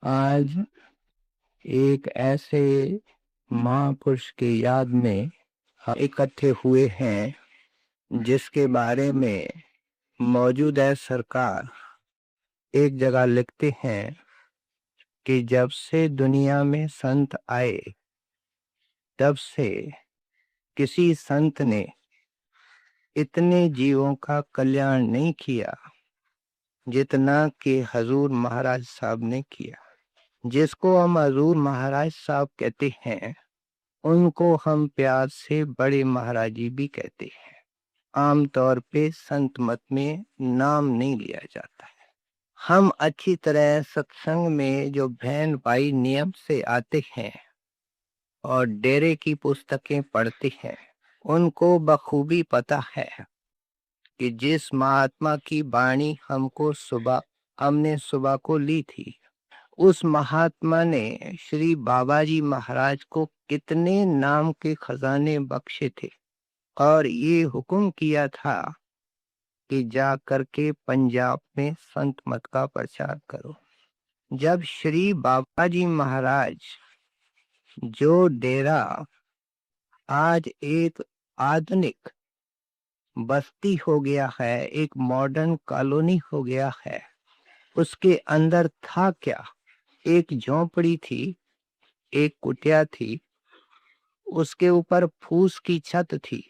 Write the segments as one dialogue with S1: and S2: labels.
S1: आज एक ऐसे महापुरुष की याद में हम इकट्ठे हुए हैं जिसके बारे में मौजूदा सरकार एक जगह लिखते हैं कि जब से दुनिया में संत आए तब से किसी संत ने इतने जीवों का कल्याण नहीं किया जितना कि हजूर महाराज साहब ने किया। जिसको हम हजूर महाराज साहब कहते हैं उनको हम प्यार से बड़े महाराज जी भी कहते हैं। आमतौर पे संत मत में नाम नहीं लिया जाता है। हम अच्छी तरह सत्संग में जो बहन भाई नियम से आते हैं और डेरे की पुस्तकें पढ़ते हैं उनको बखूबी पता है कि जिस महात्मा की वाणी हमने सुबह को ली थी, उस महात्मा ने श्री बाबा जी महाराज को कितने नाम के खजाने बख्शे थे और ये हुक्म किया था कि जा करके पंजाब में संत मत का प्रचार करो। जब श्री बाबा जी महाराज जो डेरा आज एक आधुनिक बस्ती हो गया है, एक मॉडर्न कॉलोनी हो गया है, उसके अंदर था क्या? एक झोंपड़ी थी, एक कुटिया थी, उसके ऊपर फूस की छत थी,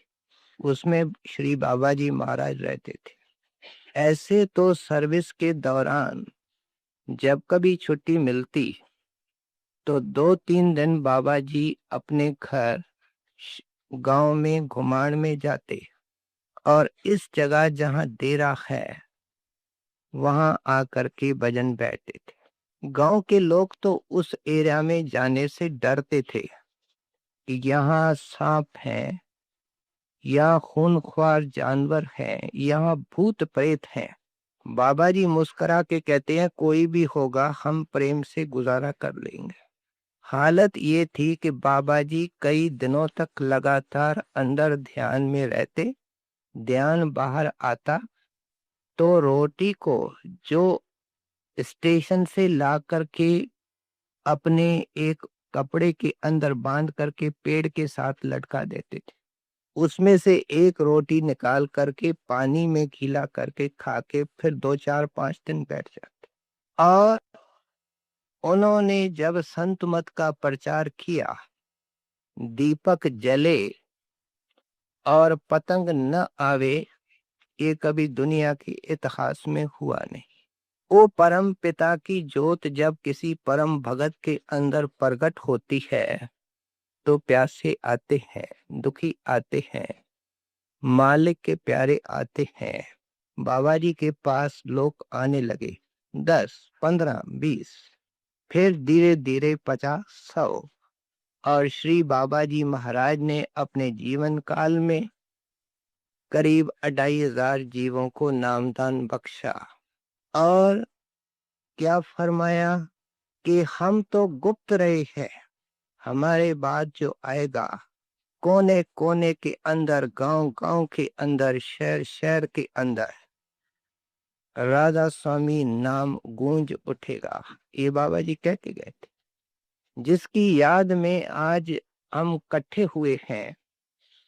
S1: उसमें श्री बाबा जी महाराज रहते थे। ऐसे तो सर्विस के दौरान जब कभी छुट्टी मिलती तो 2-3 दिन बाबा जी अपने घर गांव में घुमाण में जाते और इस जगह जहां डेरा है वहां आकर के भजन बैठते थे। गांव के लोग तो उस एरिया में जाने से डरते थे कि यहाँ सांप है या खूनख्वार जानवर है, यहाँ भूत प्रेत हैं। बाबा जी मुस्कुरा के कहते हैं कोई भी होगा हम प्रेम से गुजारा कर लेंगे। हालत ये थी कि बाबा जी कई दिनों तक लगातार अंदर ध्यान में रहते, ध्यान बाहर आता तो रोटी को जो स्टेशन से ला करके अपने एक कपड़े के अंदर बांध करके पेड़ के साथ लटका देते थे, उसमें से एक रोटी निकाल करके पानी में खिला करके खा के फिर 2-4-5 दिन बैठ जाते। और उन्होंने जब संत मत का प्रचार किया, दीपक जले और पतंग न आवे, ये कभी दुनिया के इतिहास में हुआ नहीं। वो परम पिता की जोत जब किसी परम भगत के अंदर प्रकट होती है तो प्यासे आते हैं, दुखी आते हैं, मालिक के प्यारे आते हैं। बाबा जी के पास लोग आने लगे, 10, 15, 20, फिर धीरे धीरे 50, 100 और श्री बाबा जी महाराज ने अपने जीवन काल में करीब 2500 जीवों को नामदान बख्शा। और क्या फरमाया कि हम तो गुप्त रहे हैं, हमारे बाद जो आएगा कोने कोने के अंदर, गांव गांव के अंदर, शहर शहर के अंदर राधा स्वामी नाम गूंज उठेगा। ये बाबा जी कह के गए थे, जिसकी याद में आज हम इकट्ठे हुए हैं।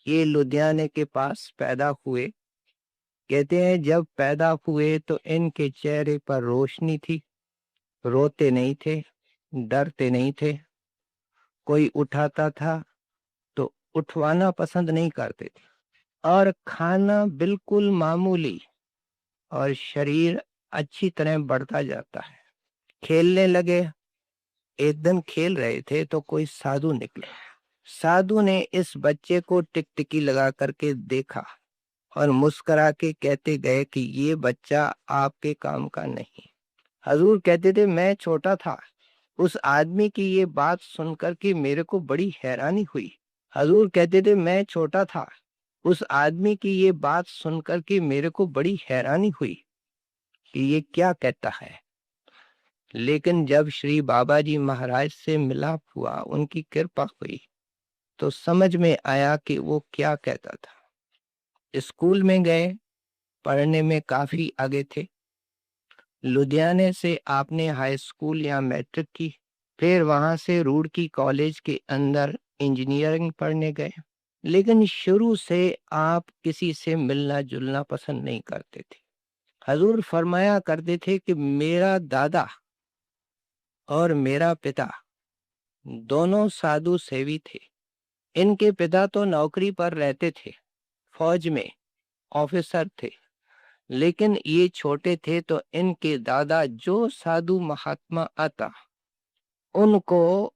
S1: ये लुधियाने के पास पैदा हुए। कहते हैं जब पैदा हुए तो इनके चेहरे पर रोशनी थी, रोते नहीं थे, डरते नहीं थे। कोई उठाता था तो उठवाना पसंद नहीं करते थे और खाना बिल्कुल मामूली, और शरीर अच्छी तरह बढ़ता जाता है। खेलने लगे। एक दिन खेल रहे थे तो कोई साधु निकले। साधु ने इस बच्चे को टिकटिकी लगा करके देखा और मुस्कुरा के कहते गए कि ये बच्चा आपके काम का नहीं। हजूर कहते थे मैं छोटा था, उस आदमी की ये बात सुनकर के मेरे को बड़ी हैरानी हुई। हजूर कहते थे मैं छोटा था, उस आदमी की ये बात सुनकर के मेरे को बड़ी हैरानी हुई कि ये क्या कहता है। लेकिन जब श्री बाबा जी महाराज से मिलाप हुआ, उनकी कृपा हुई, तो समझ में आया कि वो क्या कहता था। स्कूल में गए, पढ़ने में काफी आगे थे। लुधियाने से आपने हाई स्कूल या मैट्रिक की, फिर वहां से रुड़की कॉलेज के अंदर इंजीनियरिंग पढ़ने गए। लेकिन शुरू से आप किसी से मिलना जुलना पसंद नहीं करते थे। हजूर फरमाया करते थे कि मेरा दादा और मेरा पिता दोनों साधु सेवी थे। इनके पिता तो नौकरी पर रहते थे, फौज में ऑफिसर थे, लेकिन ये छोटे थे तो इनके दादा जो साधु महात्मा आता, उनको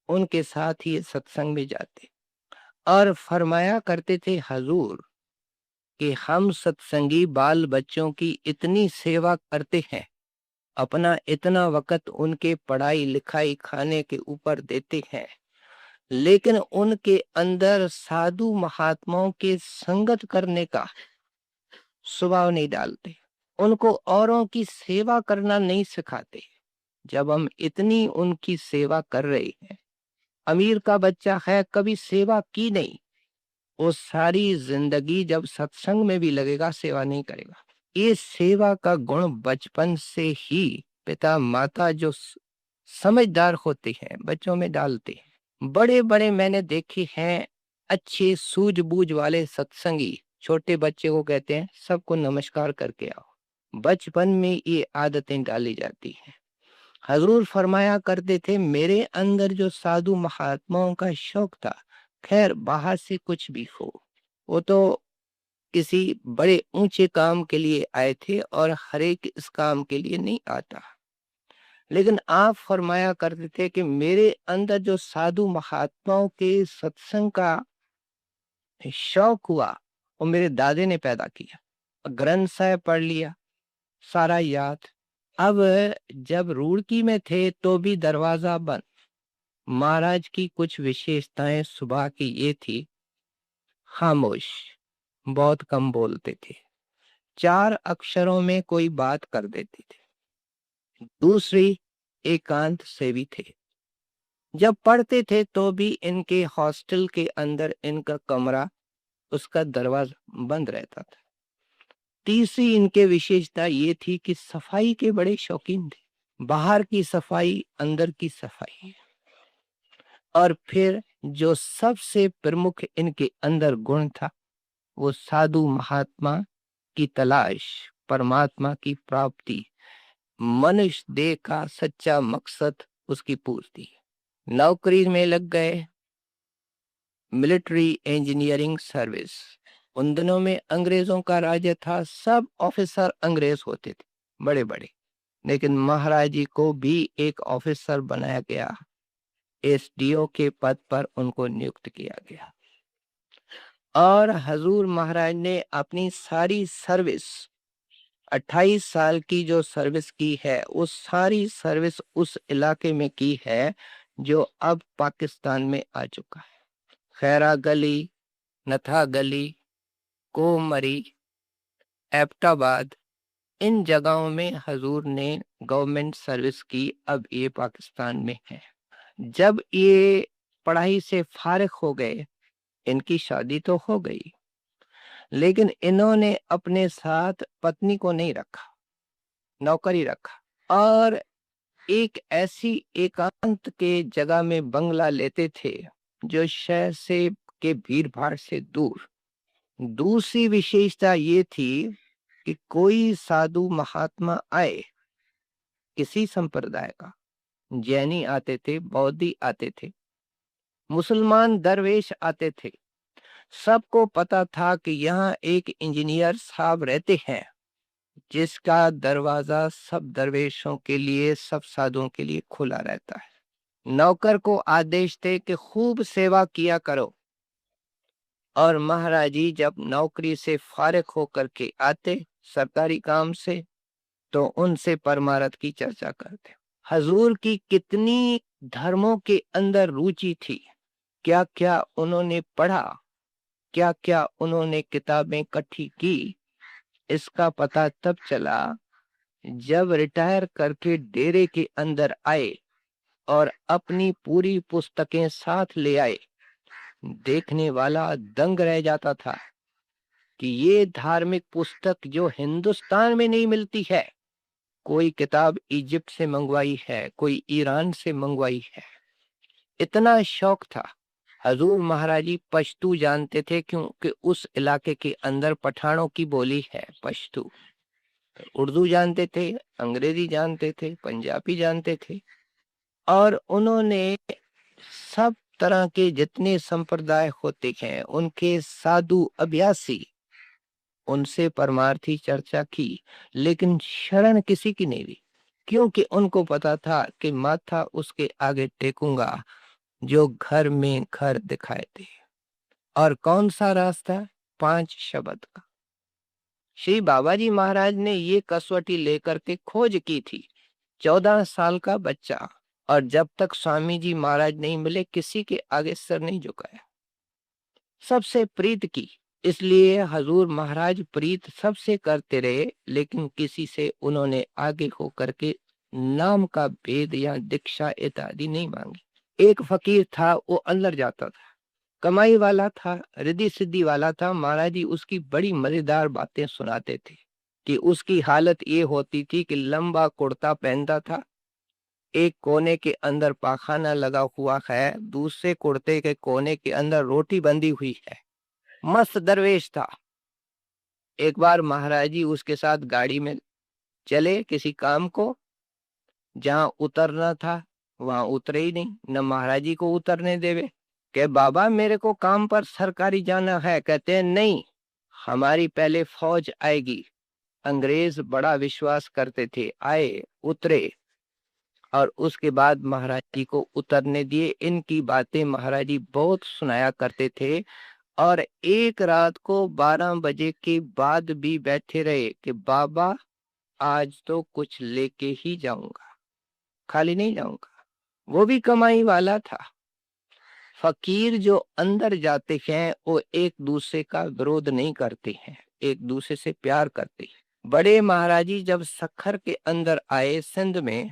S1: उनके साथ ही सत्संग में जाते और फरमाया करते थे हजूर कि हम सत्संगी बाल बच्चों की इतनी सेवा करते हैं, अपना इतना वक्त उनके पढ़ाई लिखाई खाने के ऊपर देते हैं, लेकिन उनके अंदर साधु महात्माओं के संगत करने का स्वभाव नहीं डालते, उनको औरों की सेवा करना नहीं सिखाते। जब हम इतनी उनकी सेवा कर रहे हैं, अमीर का बच्चा है कभी सेवा की नहीं, वो सारी जिंदगी जब सत्संग में भी लगेगा सेवा नहीं करेगा। ये सेवा का गुण बचपन से ही पिता माता जो समझदार होते हैं बच्चों में डालते हैं। बड़े बड़े मैंने देखे हैं अच्छे सूझबूझ वाले सत्संगी छोटे बच्चे को कहते हैं सबको नमस्कार करके आओ। बचपन में ये आदतें डाली जाती हैं। हजूर फरमाया करते थे मेरे अंदर जो साधु महात्माओं का शौक था, खैर बाहर से कुछ भी हो, वो तो किसी बड़े ऊंचे काम के लिए आए थे और हर एक इस काम के लिए नहीं आता। लेकिन आप फरमाया करते थे कि मेरे अंदर जो साधु महात्माओं के सत्संग का शौक हुआ वो मेरे दादे ने पैदा किया। ग्रंथ साहब पढ़ लिया, सारा याद। अब जब रुड़की में थे तो भी दरवाजा बंद। महाराज की कुछ विशेषताएं सुबह की ये थी, खामोश, बहुत कम बोलते थे, 4 अक्षरों में कोई बात कर देते थे। दूसरी, एकांत सेवी थे। जब पढ़ते थे तो भी इनके हॉस्टल के अंदर इनका कमरा, उसका दरवाजा बंद रहता था। तीसरी इनके विशेषता ये थी कि सफाई के बड़े शौकीन थे, बाहर की सफाई अंदर की सफाई। और फिर जो सबसे प्रमुख इनके अंदर गुण था वो साधु महात्मा की तलाश, परमात्मा की प्राप्ति, मनुष्य देह का सच्चा मकसद उसकी पूर्ति। नौकरी में लग गए, मिलिट्री इंजीनियरिंग सर्विस। उन दिनों में अंग्रेजों का राज्य था, सब ऑफिसर अंग्रेज होते थे बड़े बड़े, लेकिन महाराज जी को भी एक ऑफिसर बनाया गया, एसडीओ के पद पर उनको नियुक्त किया गया। और हजूर महाराज ने अपनी सारी सर्विस, 28 साल की जो सर्विस की है, उस सारी सर्विस उस इलाके में की है जो अब पाकिस्तान में आ चुका है। खैरा गली, नथा गली, कोमरी, एबटाबाद, इन जगहों में हजूर ने गवर्नमेंट सर्विस की। अब ये पाकिस्तान में है। जब ये पढ़ाई से फारिग हो गए, इनकी शादी तो हो गई, लेकिन इन्होंने अपने साथ पत्नी को नहीं रखा, नौकरी रखा और एक ऐसी एकांत के जगह में बंगला लेते थे जो शहर से के भीड़ भाड़ से दूर। दूसरी विशेषता ये थी कि कोई साधु महात्मा आए, किसी संप्रदाय का, जैनी आते थे, बौद्धि आते थे, मुसलमान दरवेश आते थे, सबको पता था कि यहाँ एक इंजीनियर साहब रहते हैं जिसका दरवाजा सब दरवेशों के लिए, सब साधुओं के लिए खुला रहता है। नौकर को आदेश थे कि खूब सेवा किया करो, और महाराज जी जब नौकरी से फारिग होकर के आते सरकारी काम से, तो उनसे परमार्थ की चर्चा करते। हजूर की कितनी धर्मों के अंदर रुचि थी, क्या क्या उन्होंने पढ़ा, क्या क्या उन्होंने किताबें इकट्ठी की, इसका पता तब चला जब रिटायर करके डेरे के अंदर आए और अपनी पूरी पुस्तकें साथ ले आए। देखने वाला दंग रह जाता था कि ये धार्मिक पुस्तक जो हिंदुस्तान में नहीं मिलती है, कोई किताब इजिप्ट से मंगवाई है, कोई ईरान से मंगवाई है। इतना शौक था। हजूर महाराज जी पश्तू जानते थे, क्योंकि उस इलाके के अंदर पठानों की बोली है पश्तू। उर्दू जानते थे, अंग्रेजी जानते थे, पंजाबी जानते थे। और उन्होंने सब तरह के जितने संप्रदाय होते हैं, उनके साधु अभ्यासी, उनसे परमार्थी चर्चा की, लेकिन शरण किसी की नहीं ली, क्योंकि उनको पता था कि माथा उसके आगे टेकूंगा जो घर में घर दिखाए दे। और कौन सा रास्ता? 5 शब्द का। श्री बाबा जी महाराज ने ये कसौटी लेकर के खोज की थी। 14 साल का बच्चा, और जब तक स्वामी जी महाराज नहीं मिले, किसी के आगे सर नहीं झुकाया। सबसे प्रीत की, इसलिए हजूर महाराज प्रीत सबसे करते रहे, लेकिन किसी से उन्होंने आगे होकर के नाम का भेद या दीक्षा इत्यादि नहीं मांगी। एक फकीर था, वो अंदर जाता था, कमाई वाला था, रिद्धि सिद्धि वाला था। महाराज जी उसकी बड़ी मजेदार बातें सुनाते थे कि उसकी हालत ये होती थी कि लंबा कुर्ता पहनता था, एक कोने के अंदर पाखाना लगा हुआ है, दूसरे कुर्ते के कोने के अंदर रोटी बंधी हुई है। मस्त दरवेश था। एक बार महाराज जी उसके साथ गाड़ी में चले किसी काम को, जहां उतरना था वहां उतरे ही नहीं, न महाराज जी को उतरने देवे। के बाबा मेरे को काम पर सरकारी जाना है। कहते हैं नहीं, हमारी पहले फौज आएगी। अंग्रेज बड़ा विश्वास करते थे। आए, उतरे, और उसके बाद महाराज जी को उतरने दिए। इनकी बातें महाराज जी बहुत सुनाया करते थे। और एक रात को 12 बजे के बाद भी बैठे रहे कि बाबा आज तो कुछ लेके ही जाऊंगा, खाली नहीं जाऊंगा। वो भी कमाई वाला था। फकीर जो अंदर जाते हैं वो एक दूसरे का विरोध नहीं करते हैं, एक दूसरे से प्यार करते हैं। बड़े महाराजी जब सखर के अंदर आए सिंध में,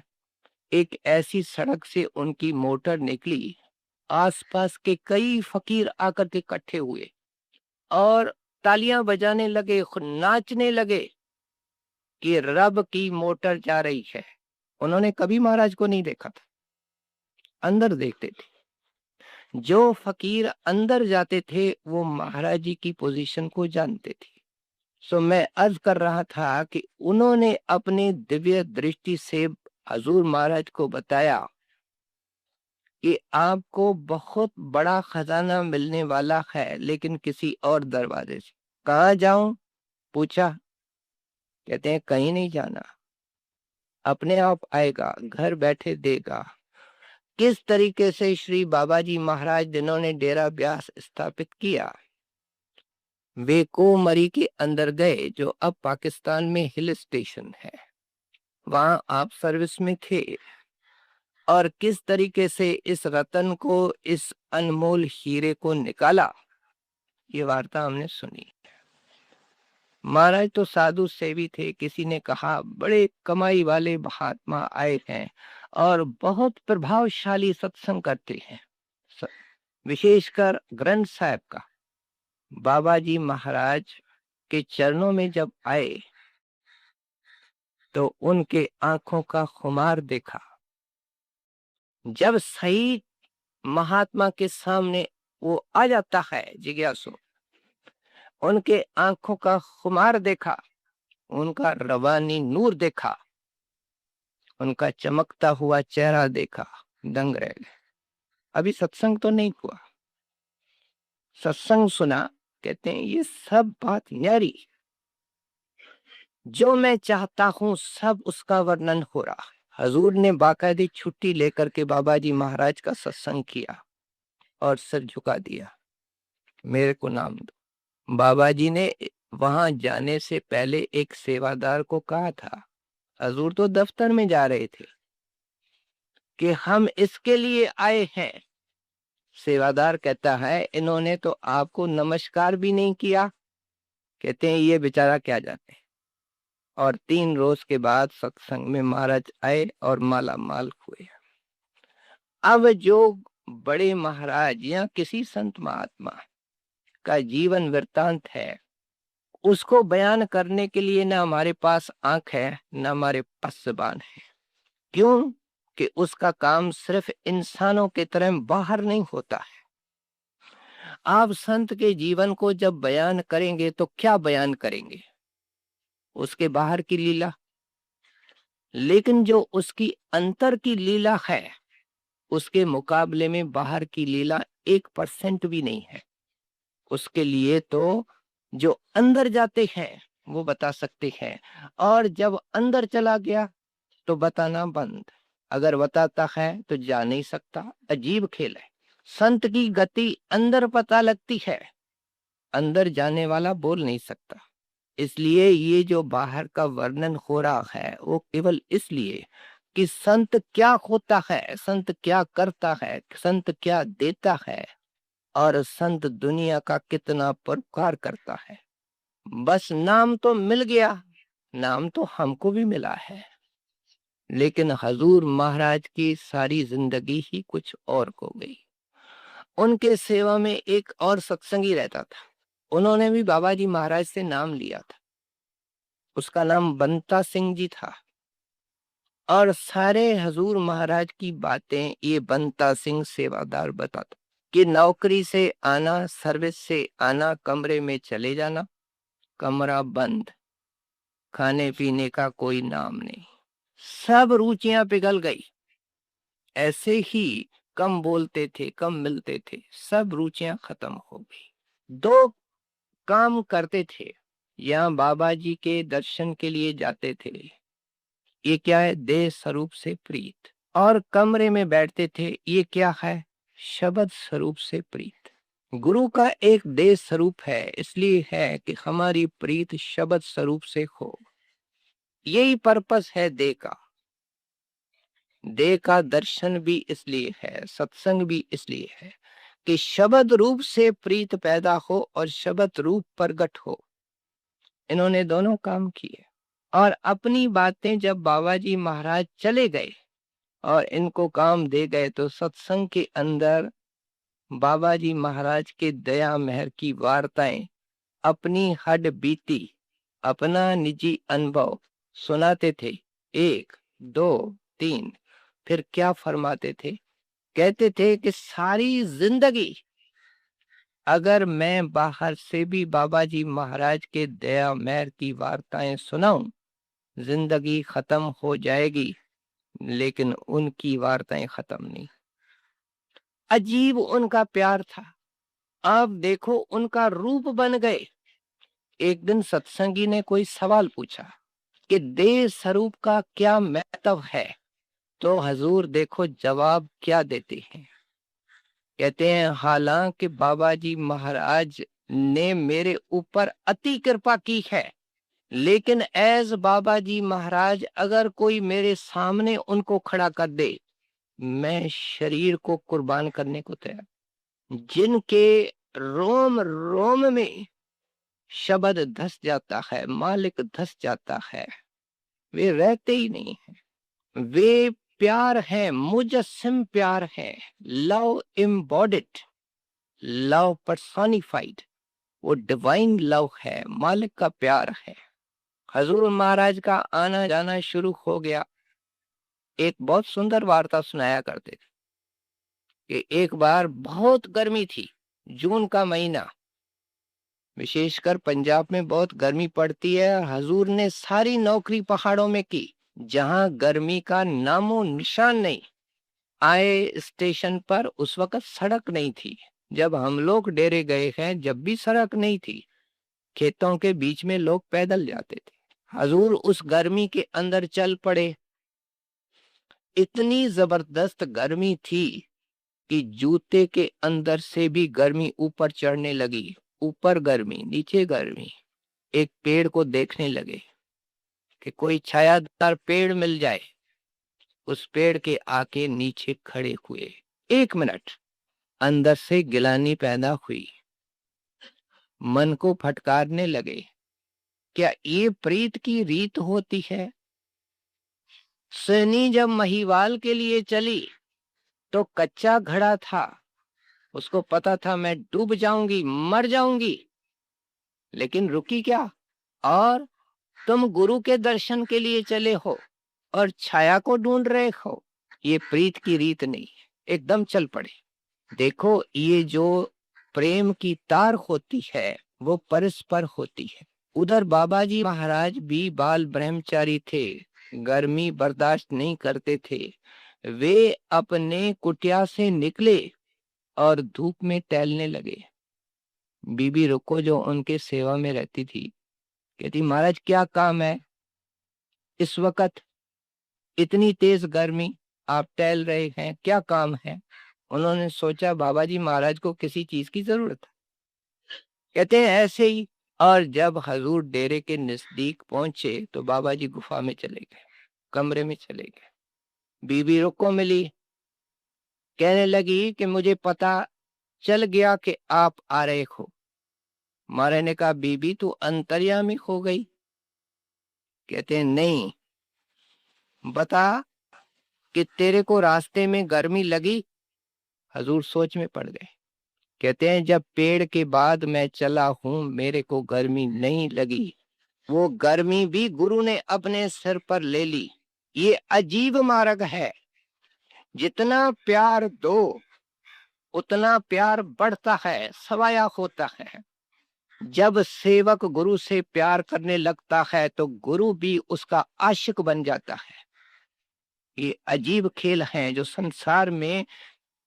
S1: एक ऐसी सड़क से उनकी मोटर निकली, आसपास के कई फकीर आकर के इकट्ठे हुए और तालियां बजाने लगे, नाचने लगे कि रब की मोटर जा रही है। उन्होंने कभी महाराज को नहीं देखा था, अंदर देखते थे। जो फकीर अंदर जाते थे वो महाराज जी की पोजीशन को जानते थे। सो मैं अर्ज कर रहा था कि उन्होंने अपने दिव्य दृष्टि से हजूर महाराज को बताया कि आपको बहुत बड़ा खजाना मिलने वाला है, लेकिन किसी और दरवाजे से। कहाँ जाऊं? पूछा। कहते हैं कहीं नहीं जाना, अपने आप आएगा, घर बैठे देगा। किस तरीके से श्री बाबा जी महाराज जिन्होंने डेरा ब्यास स्थापित किया, वे कोमरी के अंदर गए, जो अब पाकिस्तान में हिल स्टेशन है, वहां आप सर्विस में थे। और किस तरीके से इस रतन को, इस अनमोल हीरे को निकाला, ये वार्ता हमने सुनी। महाराज तो साधु सेवी थे। किसी ने कहा बड़े कमाई वाले महात्मा आए हैं और बहुत प्रभावशाली सत्संग करते हैं, विशेषकर ग्रंथ साहब का। बाबा जी महाराज के चरणों में जब आए तो उनके आंखों का खुमार देखा। जब सही महात्मा के सामने वो आ जाता है जिज्ञासु, उनके आंखों का खुमार देखा, उनका रवानी नूर देखा, उनका चमकता हुआ चेहरा देखा, दंग रह गए। अभी सत्संग तो नहीं हुआ, सत्संग सुना। कहते हैं ये सब बात न्यारी, जो मैं चाहता हूं सब उसका वर्णन हो रहा है। हजूर ने बाकायदे छुट्टी लेकर के बाबा जी महाराज का सत्संग किया और सिर झुका दिया, मेरे को नाम दो। बाबा जी ने वहां जाने से पहले एक सेवादार को कहा था, हजूर तो दफ्तर में जा रहे थे, कि हम इसके लिए आए हैं। सेवादार कहता है इन्होंने तो आपको नमस्कार भी नहीं किया। कहते हैं ये बेचारा क्या जाते हैं। और 3 रोज के बाद सत्संग में महाराज आए और माला माल हुए। अब जो बड़े महाराज या किसी संत महात्मा का जीवन वृत्तांत है, उसको बयान करने के लिए ना हमारे पास आंख है ना हमारे पास जुबान है। क्यों? कि उसका काम सिर्फ इंसानों की तरह बाहर नहीं होता है। आप संत के जीवन को जब बयान करेंगे तो क्या बयान करेंगे? उसके बाहर की लीला। लेकिन जो उसकी अंतर की लीला है उसके मुकाबले में बाहर की लीला 1% भी नहीं है। उसके लिए तो जो अंदर जाते हैं वो बता सकते हैं, और जब अंदर चला गया तो बताना बंद। अगर बताता है तो जा नहीं सकता। अजीब खेल है। संत की गति अंदर पता लगती है, अंदर जाने वाला बोल नहीं सकता। इसलिए ये जो बाहर का वर्णन हो रहा है वो केवल इसलिए कि संत क्या होता है, संत क्या करता है, संत क्या देता है, और संत दुनिया का कितना परोपकार करता है। बस नाम तो मिल गया, नाम तो हमको भी मिला है, लेकिन हजूर महाराज की सारी जिंदगी ही कुछ और हो गई। उनके सेवा में एक और सत्संगी रहता था, उन्होंने भी बाबा जी महाराज से नाम लिया था। उसका नाम बंता सिंह जी था, और सारे हजूर महाराज की बातें ये बंता सिंह सेवादार बताता कि नौकरी से आना, सर्विस से आना, कमरे में चले जाना, कमरा बंद, खाने पीने का कोई नाम नहीं। सब रुचियां पिघल गई। ऐसे ही कम बोलते थे, कम मिलते थे, सब रुचियां खत्म हो गई। दो काम करते थे, यहाँ बाबा जी के दर्शन के लिए जाते थे, ये क्या है? देह स्वरूप से प्रीत। और कमरे में बैठते थे, ये क्या है? शब्द स्वरूप से प्रीत। गुरु का एक देह स्वरूप है, इसलिए है कि हमारी प्रीत शब्द स्वरूप से हो। यही पर्पस है देह का। देह का दर्शन भी इसलिए है, सत्संग भी इसलिए है कि शब्द रूप से प्रीत पैदा हो और शब्द रूप प्रगट हो। इन्होंने दोनों काम किए, और अपनी बातें जब बाबा जी महाराज चले गए और इनको काम दे गए तो सत्संग के अंदर बाबा जी महाराज के दया मेहर की वार्ताएं, अपनी हड बीती, अपना निजी अनुभव सुनाते थे। 1, 2, 3। फिर क्या फरमाते थे? कहते थे कि सारी जिंदगी अगर मैं बाहर से भी बाबा जी महाराज के दया मेहर की वार्ताएं सुनाऊं, जिंदगी खत्म हो जाएगी, लेकिन उनकी वार्ताएं खत्म नहीं। अजीब उनका प्यार था। अब देखो उनका रूप बन गए। एक दिन सत्संगी ने कोई सवाल पूछा कि देह स्वरूप का क्या महत्व है, तो हजूर देखो जवाब क्या देते हैं। कहते हैं, हालांकि बाबा जी महाराज ने मेरे ऊपर अति कृपा की है, लेकिन एज बाबा जी महाराज अगर कोई मेरे सामने उनको खड़ा कर दे, मैं शरीर को कुर्बान करने को तैयार। जिनके रोम रोम में शब्द धस जाता है, मालिक धस जाता है, वे रहते ही नहीं है। वे प्यार है, मुजस्सिम प्यार है, लव इम्बॉडिड, लव पर्सोनिफाइड। वो डिवाइन लव है, मालिक का प्यार है। हजूर महाराज का आना जाना शुरू हो गया। एक बहुत सुंदर वार्ता सुनाया करते थे कि एक बार बहुत गर्मी थी, जून का महीना, विशेषकर पंजाब में बहुत गर्मी पड़ती है। हजूर ने सारी नौकरी पहाड़ों में की, जहां गर्मी का नामो निशान नहीं। आए स्टेशन पर, उस वक्त सड़क नहीं थी। जब हम लोग डेरे गए हैं, जब भी सड़क नहीं थी, खेतों के बीच में लोग पैदल जाते थे। हजूर उस गर्मी के अंदर चल पड़े। इतनी जबरदस्त गर्मी थी कि जूते के अंदर से भी गर्मी ऊपर चढ़ने लगी। ऊपर गर्मी, नीचे गर्मी। एक पेड़ को देखने लगे कि कोई छायादार पेड़ मिल जाए। उस पेड़ के आके नीचे खड़े हुए। 1 मिनट अंदर से गिलानी पैदा हुई, मन को फटकारने लगे, क्या ये प्रीत की रीत होती है? सनी जब महिवाल के लिए चली तो कच्चा घड़ा था, उसको पता था मैं डूब जाऊंगी, मर जाऊंगी, लेकिन रुकी क्या। और तुम गुरु के दर्शन के लिए चले हो और छाया को ढूंढ रहे हो। ये प्रीत की रीत नहीं है, एकदम चल पड़े। देखो, ये जो प्रेम की तार होती है वो परस्पर होती है। उधर बाबा जी महाराज भी बाल ब्रह्मचारी थे, गर्मी बर्दाश्त नहीं करते थे। वे अपने कुटिया से निकले और धूप में टहलने लगे। बीबी रुको, जो उनके सेवा में रहती थी, कहती, महाराज क्या काम है इस वक्त, इतनी तेज गर्मी, आप टहल रहे हैं, क्या काम है। उन्होंने सोचा बाबा जी महाराज को किसी चीज की जरूरत है। कहते हैं ऐसे ही। और जब हजूर डेरे के नजदीक पहुंचे तो बाबा जी गुफा में चले गए, कमरे में चले गए। बीबी रुको मिली, कहने लगी कि मुझे पता चल गया कि आप आ रहे हो। महाराज ने कहा, बीबी तू अंतर्यामी हो गई। कहते हैं नहीं, बता कि तेरे को रास्ते में गर्मी लगी। हजूर सोच में पड़ गए। कहते हैं जब पेड़ के बाद मैं चला हूं मेरे को गर्मी नहीं लगी। वो गर्मी भी गुरु ने अपने सिर पर ले ली। ये अजीब मार्ग है। जितना प्यार दो उतना प्यार बढ़ता है, सवाया होता है। जब सेवक गुरु से प्यार करने लगता है तो गुरु भी उसका आशिक बन जाता है। ये अजीब खेल है जो संसार में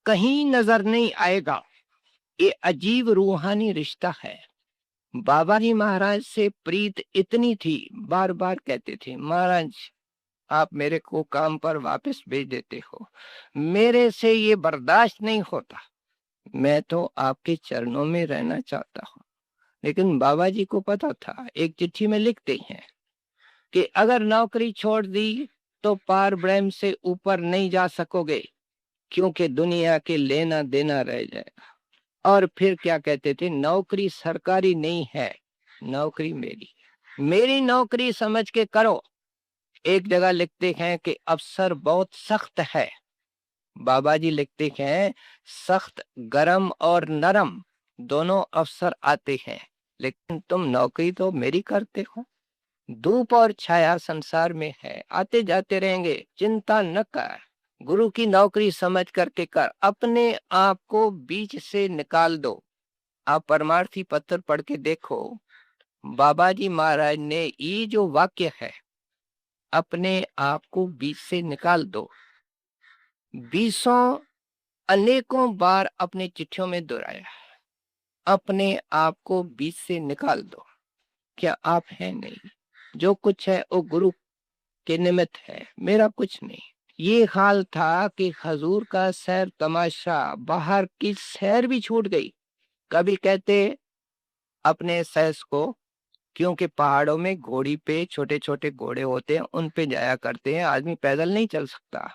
S1: कहीं नजर नहीं आएगा। ये अजीब रूहानी रिश्ता है। बाबा जी महाराज से प्रीत इतनी थी, बार बार कहते थे, महाराज आप मेरे को काम पर वापस भेज देते हो, मेरे से ये बर्दाश्त नहीं होता, मैं तो आपके चरणों में रहना चाहता हूँ। लेकिन बाबा जी को पता था, एक चिट्ठी में लिखते हैं कि अगर नौकरी छोड़ दी तो पार ब्रह्म से ऊपर नहीं जा सकोगे, क्योंकि दुनिया के लेना देना रह जाएगा। और फिर क्या कहते थे, नौकरी सरकारी नहीं है, नौकरी मेरी नौकरी समझ के करो। एक जगह लिखते हैं कि अफसर बहुत सख्त है। बाबा जी लिखते हैं सख्त, गरम और नरम दोनों अफसर आते हैं, लेकिन तुम नौकरी तो मेरी करते हो। धूप और छाया संसार में है, आते जाते रहेंगे, चिंता न कर। गुरु की नौकरी समझ करके कर, अपने आप को बीच से निकाल दो। आप परमार्थी पत्र पढ़ के देखो, बाबा जी महाराज ने ये जो वाक्य है, अपने आप को बीच से निकाल दो, बीसों अनेकों बार अपने चिट्ठियों में दोहराया, अपने आप को बीच से निकाल दो। क्या आप हैं नहीं, जो कुछ है वो गुरु के निमित्त है, मेरा कुछ नहीं। ये हाल था कि हजूर का सैर तमाशा, बाहर की सैर भी छूट गई। कभी कहते अपने सैस को, क्योंकि पहाड़ों में घोड़ी पे छोटे छोटे घोड़े होते हैं, उन पे जाया करते हैं, आदमी पैदल नहीं चल सकता।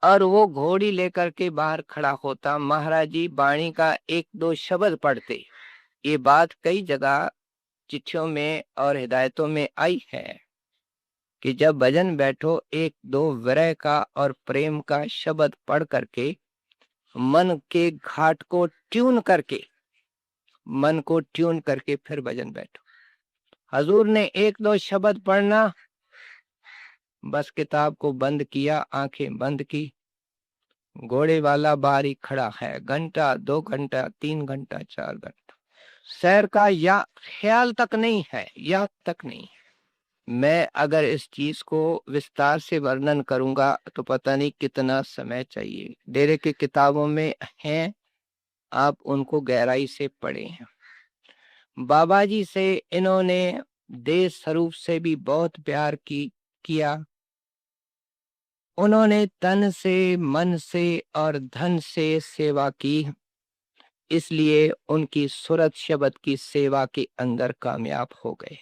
S1: और वो घोड़ी लेकर के बाहर खड़ा होता, महाराज जी वाणी का एक दो शब्द पढ़ते। ये बात कई जगह चिट्ठियों में और हिदायतों में आई है कि जब भजन बैठो, एक दो विरह का और प्रेम का शब्द पढ़ करके मन के घाट को ट्यून करके, मन को ट्यून करके फिर भजन बैठो। हजूर ने एक दो शब्द पढ़ना, बस किताब को बंद किया, आंखें बंद की, घोड़े वाला बाहर खड़ा है, घंटा 2 घंटा 3 घंटा 4 घंटा, सैर का या ख्याल तक नहीं है, याद तक नहीं है। मैं अगर इस चीज को विस्तार से वर्णन करूंगा तो पता नहीं कितना समय चाहिए। डेरे की किताबों में हैं, आप उनको गहराई से पढ़े हैं। बाबा जी से इन्होंने देश स्वरूप से भी बहुत प्यार किया। उन्होंने तन से, मन से और धन से सेवा की, इसलिए उनकी सूरत शब्द की सेवा के अंदर कामयाब हो गए।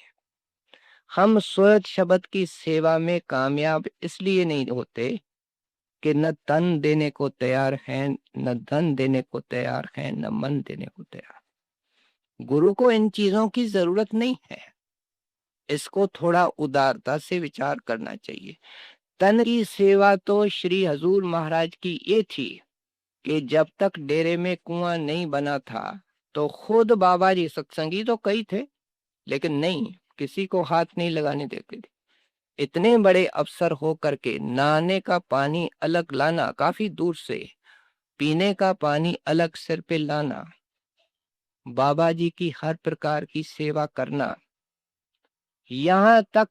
S1: हम सूरत शब्द की सेवा में कामयाब इसलिए नहीं होते कि न तन देने को तैयार हैं, न धन देने को तैयार हैं, न मन देने को तैयार। गुरु को इन चीजों की जरूरत नहीं है। इसको थोड़ा उदारता से विचार करना चाहिए। तन की सेवा तो श्री हजूर महाराज की ये थी कि जब तक डेरे में कुआं नहीं बना था, तो खुद बाबा जी, सत्संगी तो कई थे लेकिन नहीं, किसी को हाथ नहीं लगाने देते थे। इतने बड़े अफसर हो करके नहाने का पानी अलग लाना काफी दूर से, पीने का पानी अलग सिर पे लाना, बाबा जी की हर प्रकार की सेवा करना, यहाँ तक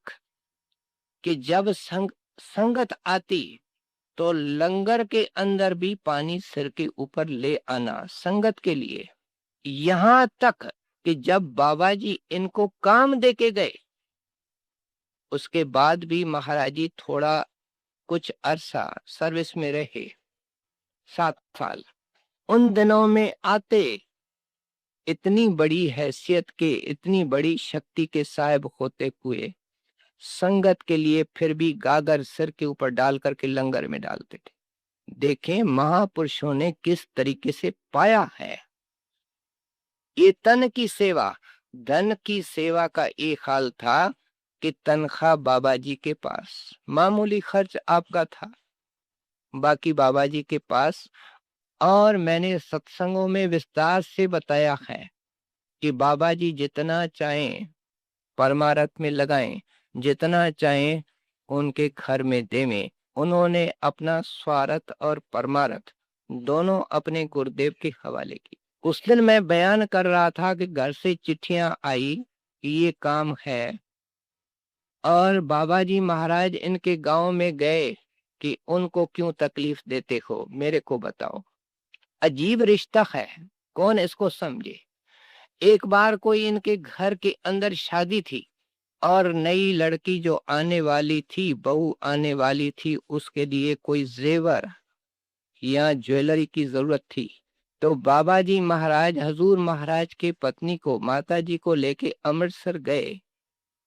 S1: कि जब संगत आती तो लंगर के अंदर भी पानी सिर के ऊपर ले आना संगत के लिए। यहाँ तक कि जब बाबा जी इनको काम देके गए, उसके बाद भी महाराज जी थोड़ा कुछ अरसा सर्विस में रहे, 7 साल। उन दिनों में आते इतनी बड़ी हैसियत के, इतनी बड़ी शक्ति के साहिब होते हुए संगत के लिए फिर भी गागर सिर के ऊपर डाल करके लंगर में डालते थे। देखें महापुरुषों ने किस तरीके से पाया है। ये तन की सेवा, धन की सेवा का एक हाल था कि तनख्वाह बाबा जी के पास, मामूली खर्च आपका था, बाकी बाबा जी के पास। और मैंने सत्संगों में विस्तार से बताया है कि बाबा जी जितना चाहें परमारथ में लगाएं, जितना चाहें उनके घर में देवें। उन्होंने अपना स्वार्थ और परमारथ दोनों अपने गुरुदेव के हवाले की। उस दिन मैं बयान कर रहा था कि घर से चिट्ठियां आई कि ये काम है, और बाबा जी महाराज इनके गांव में गए कि उनको क्यों तकलीफ देते हो, मेरे को बताओ। अजीब रिश्ता है, कौन इसको समझे। एक बार कोई इनके घर के अंदर शादी थी और नई लड़की जो आने वाली थी, बहू आने वाली थी, उसके लिए कोई जेवर या ज्वेलरी की जरूरत थी। तो बाबा जी महाराज हजूर महाराज के पत्नी को, माता जी को लेके अमृतसर गए।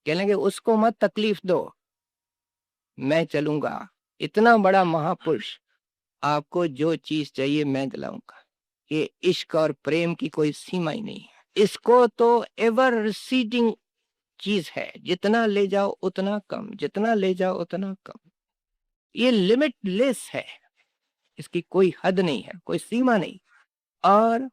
S1: कहने लगे उसको मत तकलीफ दो, मैं चलूंगा, इतना बड़ा महापुरुष, आपको जो चीज चाहिए मैं दिलाऊंगा। ये इश्क और प्रेम की कोई सीमा ही नहीं है, इसको तो एवर रिसीडिंग चीज है, जितना ले जाओ उतना कम, जितना ले जाओ उतना कम। ये लिमिटलेस है, इसकी कोई हद नहीं है, कोई सीमा नहीं। और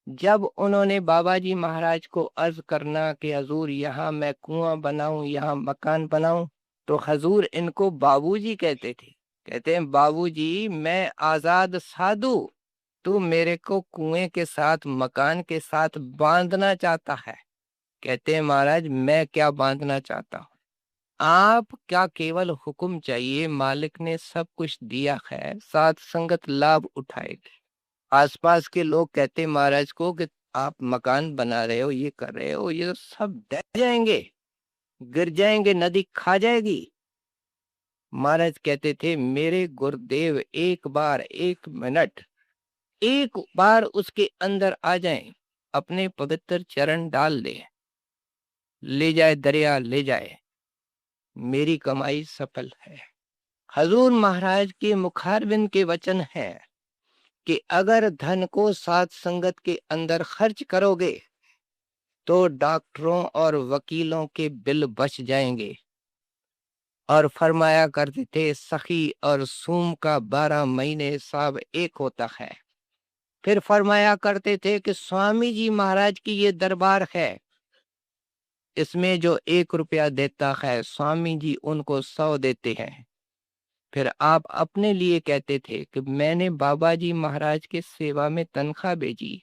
S1: जब उन्होंने बाबा जी महाराज को अर्ज करना कि हजूर यहाँ मैं कुआं बनाऊं, यहाँ मकान बनाऊं, तो हजूर इनको बाबूजी कहते थे। कहते हैं बाबूजी मैं आजाद साधु, तू मेरे को कुएं के साथ, मकान के साथ बांधना चाहता है। कहते हैं महाराज मैं क्या बांधना चाहता हूँ, आप क्या केवल हुक्म चाहिए, मालिक ने सब कुछ दिया है, साथ संगत लाभ उठाएगी। आसपास के लोग कहते महाराज को कि आप मकान बना रहे हो, ये कर रहे हो, ये तो सब डर जाएंगे, गिर जाएंगे, नदी खा जाएगी। महाराज कहते थे मेरे गुरुदेव एक बार, 1 मिनट, एक बार उसके अंदर आ जाएं, अपने पवित्र चरण डाल दे, ले जाए दरिया ले जाए, मेरी कमाई सफल है। हजूर महाराज के मुखारबिंद के वचन है कि अगर धन को साथ संगत के अंदर खर्च करोगे तो डॉक्टरों और वकीलों के बिल बच जाएंगे। और फरमाया करते थे सखी और सूम का 12 महीने हिसाब एक होता है। फिर फरमाया करते थे कि स्वामी जी महाराज की ये दरबार है, इसमें जो 1 रुपया देता है स्वामी जी उनको 100 देते हैं। फिर आप अपने लिए कहते थे कि मैंने बाबा जी महाराज के सेवा में तनख्वाह भेजी,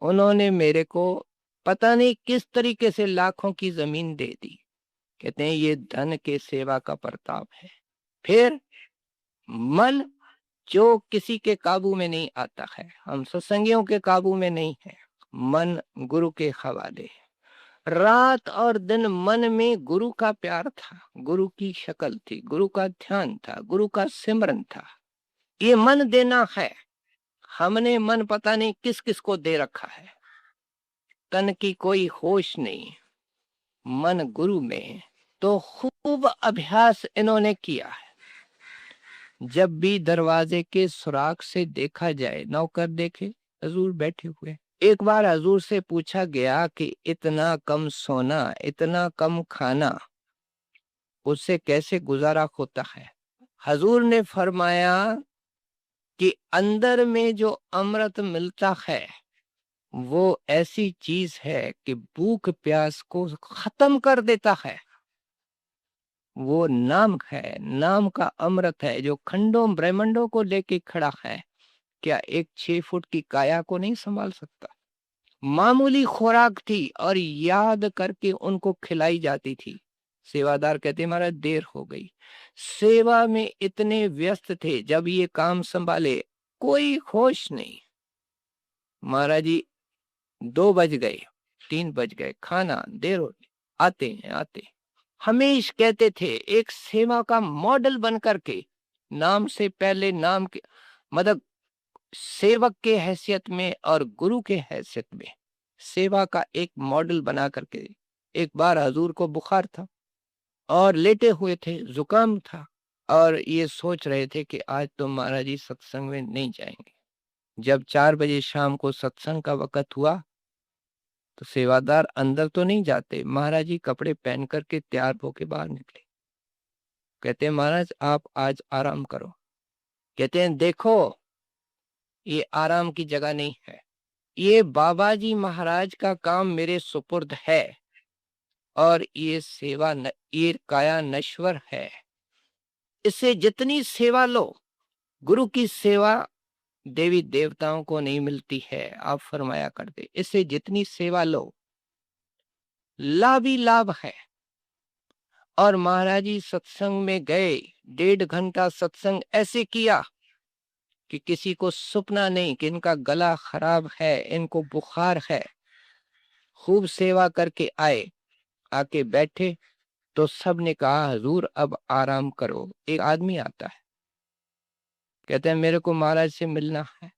S1: उन्होंने मेरे को पता नहीं किस तरीके से लाखों की जमीन दे दी। कहते हैं ये धन के सेवा का प्रताप है। फिर मन जो किसी के काबू में नहीं आता है, हम सत्संगियों के काबू में नहीं है, मन गुरु के हवाले है। रात और दिन मन में गुरु का प्यार था, गुरु की शक्ल थी, गुरु का ध्यान था, गुरु का सिमरन था। ये मन देना है, हमने मन पता नहीं किस किस को दे रखा है। तन की कोई होश नहीं, मन गुरु में। तो खूब अभ्यास इन्होंने किया है। जब भी दरवाजे के सुराख से देखा जाए, नौकर देखे हजूर बैठे हुए। एक बार हजूर से पूछा गया कि इतना कम सोना, इतना कम खाना, उससे कैसे गुजारा होता है। हजूर ने फरमाया कि अंदर में जो अमृत मिलता है वो ऐसी चीज है कि भूख प्यास को खत्म कर देता है। वो नाम है, नाम का अमृत है जो खंडों ब्रह्मांडों को लेके खड़ा है। क्या एक 6 फुट की काया को नहीं संभाल सकता? मामूली खुराक थी और याद करके उनको खिलाई जाती थी। सेवादार कहते महाराज देर हो गई। सेवा में इतने व्यस्त थे, जब ये काम संभाले कोई होश नहीं। महाराज जी 2 बज गए, 3 बज गए, खाना देर हो गई, आते हैं आते हैं। हमेश कहते थे एक सेवा का मॉडल बन करके, नाम से पहले नाम के मतलब सेवक के हैसियत में और गुरु के हैसियत में सेवा का एक मॉडल बना करके। एक बार हजूर को बुखार था और लेटे हुए थे, जुकाम था, और ये सोच रहे थे कि आज तो महाराज जी सत्संग में नहीं जाएंगे। जब 4 बजे शाम को सत्संग का वक्त हुआ तो सेवादार अंदर तो नहीं जाते, महाराज जी कपड़े पहन करके तैयार होके बाहर निकले। कहते हैं महाराज आप आज आराम करो। कहते हैं देखो ये आराम की जगह नहीं है, ये बाबा जी महाराज का काम मेरे सुपुर्द है, और ये सेवा ये काया नश्वर है, इससे जितनी सेवा लो, गुरु की सेवा देवी देवताओं को नहीं मिलती है, आप फरमाया करते, इससे जितनी सेवा लो लाभ ही लाभ है। और महाराज जी सत्संग में गए, 1.5 घंटा सत्संग ऐसे किया कि किसी को सुपना नहीं कि इनका गला खराब है, इनको बुखार है। खूब सेवा करके आए, आके बैठे तो सबने कहा हजूर अब आराम करो। एक आदमी आता है, कहते हैं मेरे को महाराज से मिलना है।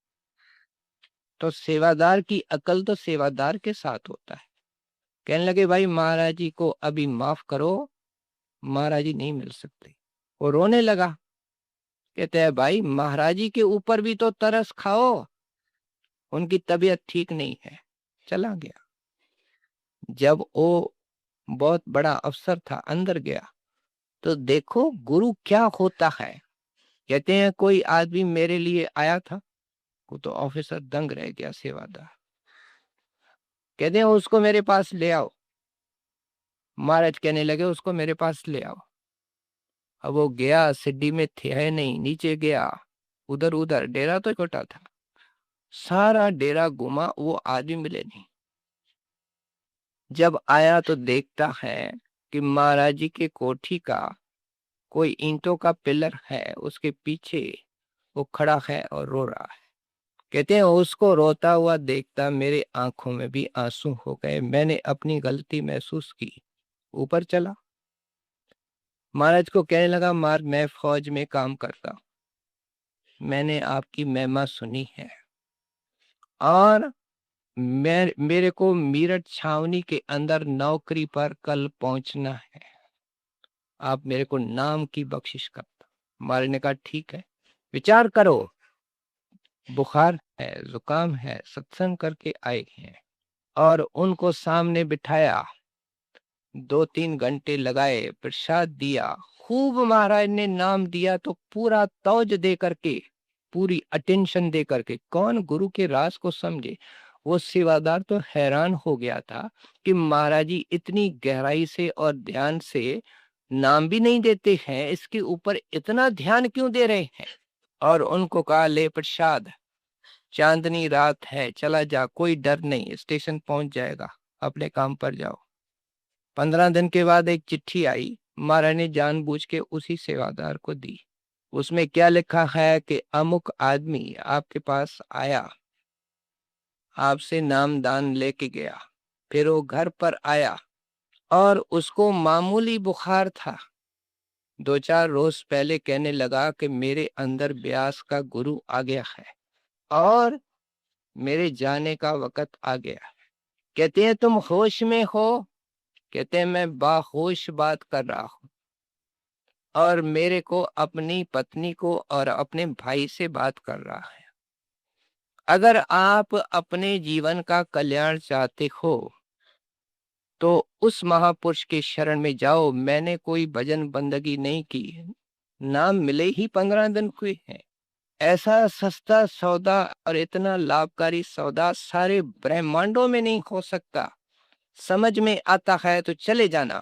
S1: तो सेवादार की अकल तो सेवादार के साथ होता है। कहने लगे भाई महाराज जी को अभी माफ करो, महाराज जी नहीं मिल सकते। वो रोने लगा, कहते हैं भाई महाराज जी के ऊपर भी तो तरस खाओ, उनकी तबीयत ठीक नहीं है। चला गया। जब वो बहुत बड़ा अफसर था अंदर गया तो देखो गुरु क्या होता है। कहते हैं कोई आदमी मेरे लिए आया था, वो तो ऑफिसर दंग रह गया सेवादार। कहते हैं उसको मेरे पास ले आओ। महाराज कहने लगे उसको मेरे पास ले आओ। अब वो गया, सिड्डी में थे है नहीं, नीचे गया, उधर उधर, डेरा तो छोटा था, सारा डेरा घुमा, वो आदमी मिले नहीं। जब आया तो देखता है कि महाराज जी के कोठी का कोई ईंटों का पिलर है, उसके पीछे वो खड़ा है और रो रहा है। कहते हैं उसको रोता हुआ देखता मेरे आंखों में भी आंसू हो गए, मैंने अपनी गलती महसूस की। ऊपर चला, महाराज को कहने लगा महाराज मैं फौज में काम करता हूं, मैंने आपकी महिमा सुनी है, और मेरे को मीरठ छावनी के अंदर नौकरी पर कल पहुंचना है, आप मेरे को नाम की बख्शिश करता। महाराज ने कहा ठीक है, विचार करो, बुखार है, जुकाम है, सत्संग करके आए हैं। और उनको सामने बिठाया, 2-3 घंटे लगाए, प्रसाद दिया, खूब महाराज ने नाम दिया, तो पूरा तौज दे करके, पूरी अटेंशन दे करके। कौन गुरु के राज को समझे। वो सेवादार तो हैरान हो गया था कि महाराज जी इतनी गहराई से और ध्यान से नाम भी नहीं देते हैं, इसके ऊपर इतना ध्यान क्यों दे रहे हैं। और उनको कहा ले प्रसाद, चांदनी रात है, चला जा, कोई डर नहीं, स्टेशन पहुंच जाएगा, अपने काम पर जाओ। 15 दिन के बाद एक चिट्ठी आई, महाराज ने जानबूझ के उसी सेवादार को दी। उसमें क्या लिखा है कि अमुक आदमी आपके पास आया, आपसे नाम दान लेके गया, फिर वो घर पर आया और उसको मामूली बुखार था। 2-4 रोज पहले कहने लगा कि मेरे अंदर व्यास का गुरु आ गया है और मेरे जाने का वक्त आ गया। कहते हैं तुम होश में हो। कहते हैं मैं बाहोश बात कर रहा हूं, और मेरे को अपनी पत्नी को और अपने भाई से बात कर रहा है। अगर आप अपने जीवन का कल्याण चाहते हो तो उस महापुरुष के शरण में जाओ। मैंने कोई भजन बंदगी नहीं की, नाम मिले ही 15 दिन हुए हैं, ऐसा सस्ता सौदा और इतना लाभकारी सौदा सारे ब्रह्मांडों में नहीं हो सकता। समझ में आता है तो चले जाना।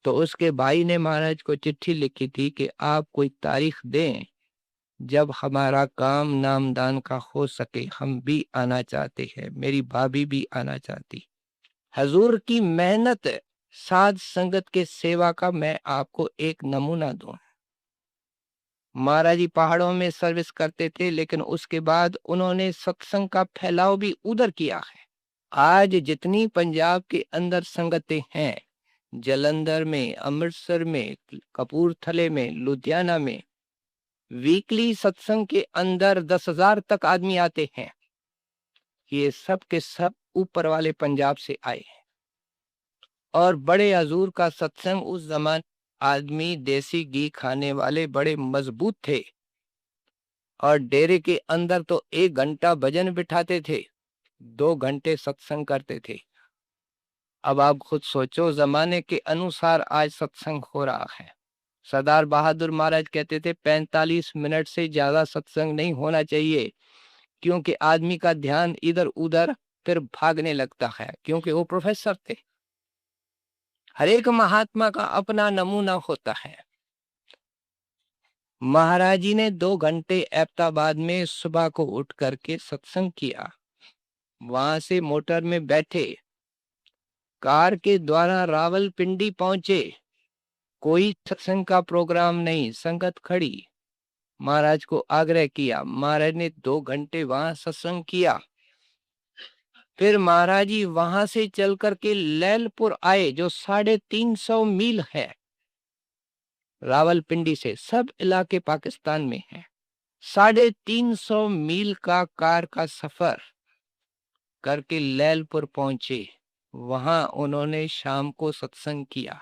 S1: तो उसके भाई ने महाराज को चिट्ठी लिखी थी कि आप कोई तारीख दें जब हमारा काम नामदान का हो सके, हम भी आना चाहते हैं, मेरी भाभी भी आना चाहती। हजूर की मेहनत साध संगत के सेवा का मैं आपको एक नमूना दूं। महाराज जी पहाड़ों में सर्विस करते थे, लेकिन उसके बाद उन्होंने सत्संग का फैलाव भी उधर किया है। आज जितनी पंजाब के अंदर संगतें हैं, जलंधर में, अमृतसर में, कपूरथले में, लुधियाना में, वीकली सत्संग के अंदर 10,000 तक आदमी आते हैं। ये सब के सब ऊपर वाले पंजाब से आए हैं। और बड़े हजूर का सत्संग उस जमाने आदमी देसी घी खाने वाले बड़े मजबूत थे, और डेरे के अंदर तो 1 घंटा भजन बिठाते थे, 2 घंटे सत्संग करते थे। अब आप खुद सोचो, जमाने के अनुसार आज सत्संग हो रहा है। सरदार बहादुर महाराज कहते थे 45 मिनट से ज्यादा सत्संग नहीं होना चाहिए, क्योंकि आदमी का ध्यान इधर उधर फिर भागने लगता है, क्योंकि वो प्रोफेसर थे। हर एक महात्मा का अपना नमूना होता है। महाराज जी ने 2 घंटे ऐब्टाबाद में सुबह को उठ करके सत्संग किया। वहां से मोटर में बैठे, कार के द्वारा रावलपिंडी पहुंचे। कोई सत्संग का प्रोग्राम नहीं, संगत खड़ी। महाराज को आग्रह किया, महाराज ने 2 घंटे वहां सत्संग किया। फिर महाराज जी वहां से चल करके लैलपुर आए, जो 350 मील है रावलपिंडी से। सब इलाके पाकिस्तान में है। 350 मील का कार का सफर करके लैलपुर पहुंचे। वहां उन्होंने शाम को सत्संग किया।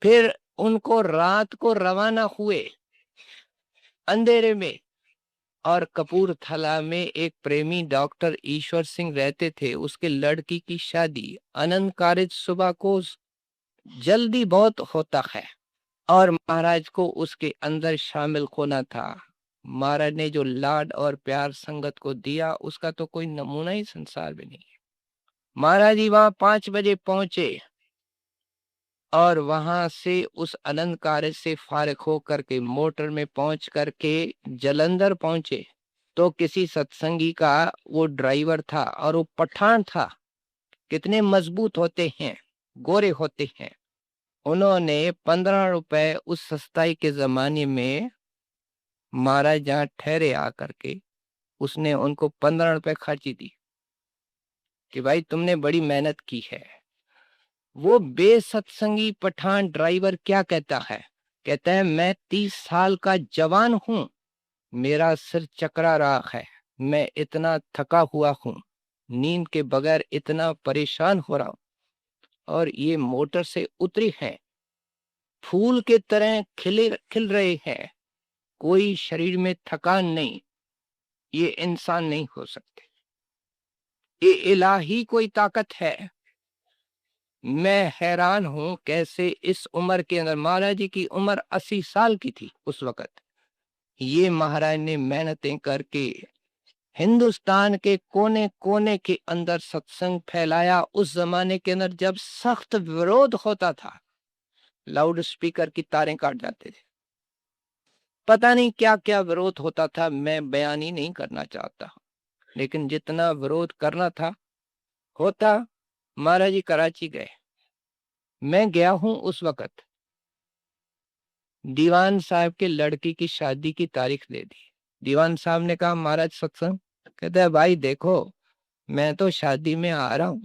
S1: फिर उनको रात को रवाना हुए अंधेरे में, और कपूरथला में एक प्रेमी डॉक्टर ईश्वर सिंह रहते थे, उसके लड़की की शादी अनंत कारिज सुबह को जल्दी बहुत होता है, और महाराज को उसके अंदर शामिल होना था। महाराज ने जो लाड और प्यार संगत को दिया, उसका तो कोई नमूना ही संसार में नहीं है। महाराज जी वहां 5 बजे पहुंचे, और वहां से उस अनंत कार्य से फारिग होकर के मोटर में पहुंच करके जलंधर पहुंचे। तो किसी सत्संगी का वो ड्राइवर था, और वो पठान था। कितने मजबूत होते हैं, गोरे होते हैं। उन्होंने 15 रुपए उस सस्ताई के जमाने में, महाराज जहां ठहरे आकर के, उसने उनको 15 रुपए खर्ची दी कि भाई तुमने बड़ी मेहनत की है। वो बेसत्संगी पठान ड्राइवर क्या कहता है? कहता है मैं 30 साल का जवान हूं, मेरा सिर चकरा रहा है, मैं इतना थका हुआ हूं, नींद के बगैर इतना परेशान हो रहा हूं, और ये मोटर से उतरी हैं, फूल के तरह खिल रहे हैं, कोई शरीर में थकान नहीं, ये इंसान नहीं हो सकते, ये इलाही कोई ताकत है। मैं हैरान हूं कैसे इस उम्र के अंदर, महाराज जी की उम्र 80 साल की थी उस वक्त, ये महाराज ने मेहनतें करके हिंदुस्तान के कोने कोने के अंदर सत्संग फैलाया। उस जमाने के अंदर जब सख्त विरोध होता था, लाउड स्पीकर की तारें काट जाते थे, पता नहीं क्या क्या विरोध होता था, मैं बयान ही नहीं करना चाहता, लेकिन जितना विरोध करना था होता। महाराज जी कराची गए, मैं गया हूं उस वक्त। दीवान साहब के लड़की की शादी की तारीख दे दी। दीवान साहब ने कहा महाराज सत्संग? कहता है भाई देखो, मैं तो शादी में आ रहा हूं,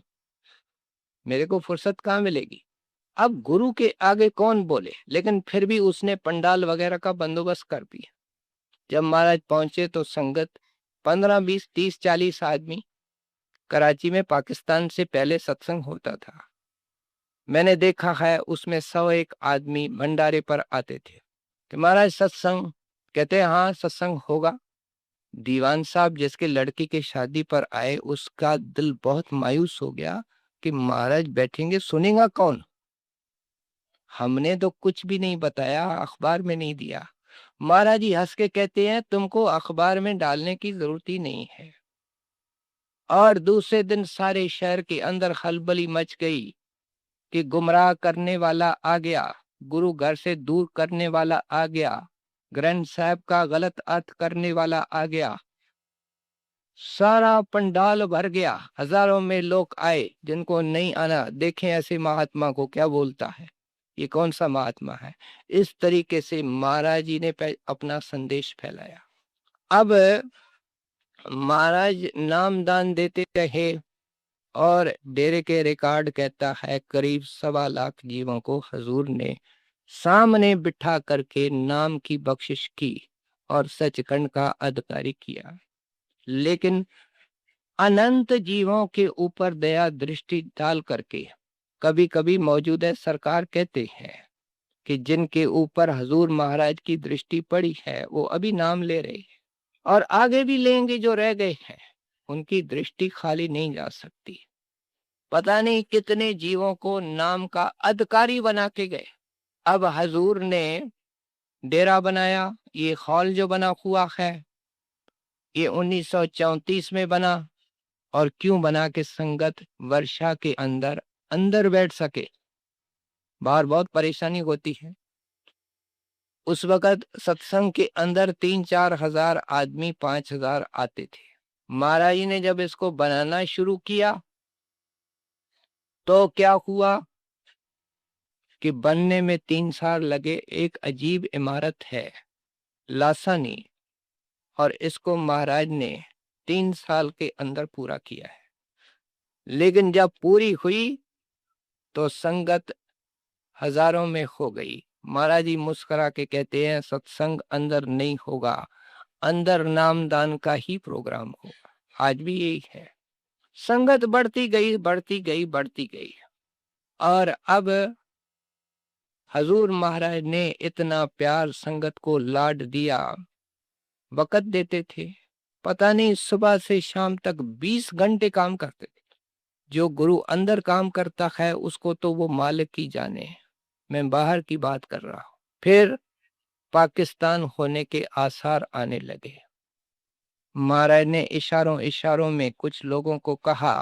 S1: मेरे को फुर्सत कहाँ मिलेगी। अब गुरु के आगे कौन बोले, लेकिन फिर भी उसने पंडाल वगैरह का बंदोबस्त कर दिया। जब महाराज पहुंचे तो संगत 15, 20, 30, 40 आदमी। कराची में पाकिस्तान से पहले सत्संग होता था, मैंने देखा है, उसमें 101 आदमी भंडारे पर आते थे कि महाराज सत्संग? कहते हैं हाँ सत्संग होगा। दीवान साहब जिसके लड़की की शादी पर आए, उसका दिल बहुत मायूस हो गया कि महाराज बैठेंगे, सुनेगा कौन? हमने तो कुछ भी नहीं बताया, अखबार में नहीं दिया। महाराज जी हंस के कहते हैं, तुमको अखबार में डालने की जरूरत ही नहीं है। और दूसरे दिन सारे शहर के अंदर खलबली मच गई कि गुमराह करने वाला आ गया, गुरु घर से दूर करने वाला आ गया, ग्रंथ साहब का गलत अर्थ करने वाला आ गया। सारा पंडाल भर गया, हजारों में लोग आए, जिनको नहीं आना देखें ऐसे महात्मा को क्या बोलता है, ये कौन सा महात्मा है। इस तरीके से महाराज जी ने अपना संदेश फैलाया। अब महाराज नामदान देते रहे और डेरे के रिकॉर्ड कहता है करीब 1.25 लाख जीवों को हजूर ने सामने बिठा करके नाम की बख्शिश की और सचखंड का अधिकारी किया। लेकिन अनंत जीवों के ऊपर दया दृष्टि डाल करके कभी कभी मौजूद है सरकार कहते हैं कि जिनके ऊपर हजूर महाराज की दृष्टि पड़ी है वो अभी नाम ले रहे हैं और आगे भी लेंगे, जो रह गए हैं उनकी दृष्टि खाली नहीं जा सकती। पता नहीं कितने जीवों को नाम का अधिकारी बना के गए। अब हजूर ने डेरा बनाया, ये हॉल जो बना हुआ है ये 1934 में बना। और क्यों बना के संगत वर्षा के अंदर अंदर बैठ सके, बाहर बहुत परेशानी होती है। उस वक्त सत्संग के अंदर 3-4 हजार आदमी 5,000 आते थे। महाराज जी ने जब इसको बनाना शुरू किया तो क्या हुआ कि बनने में 3 साल लगे। एक अजीब इमारत है लासानी, और इसको महाराज ने 3 साल के अंदर पूरा किया है। लेकिन जब पूरी हुई तो संगत हजारों में हो गई। महाराज जी मुस्कुरा के कहते हैं सत्संग अंदर नहीं होगा, अंदर नामदान का ही प्रोग्राम होगा। आज भी यही है, संगत बढ़ती गई बढ़ती गई बढ़ती गई। और अब हजूर महाराज ने इतना प्यार संगत को लाड दिया, वक़्त देते थे। पता नहीं सुबह से शाम तक 20 घंटे काम करते थे। जो गुरु अंदर काम करता है उसको तो वो मालिक ही जाने, मैं बाहर की बात कर रहा हूं। फिर पाकिस्तान होने के आसार आने लगे। महाराज ने इशारों इशारों में कुछ लोगों को कहा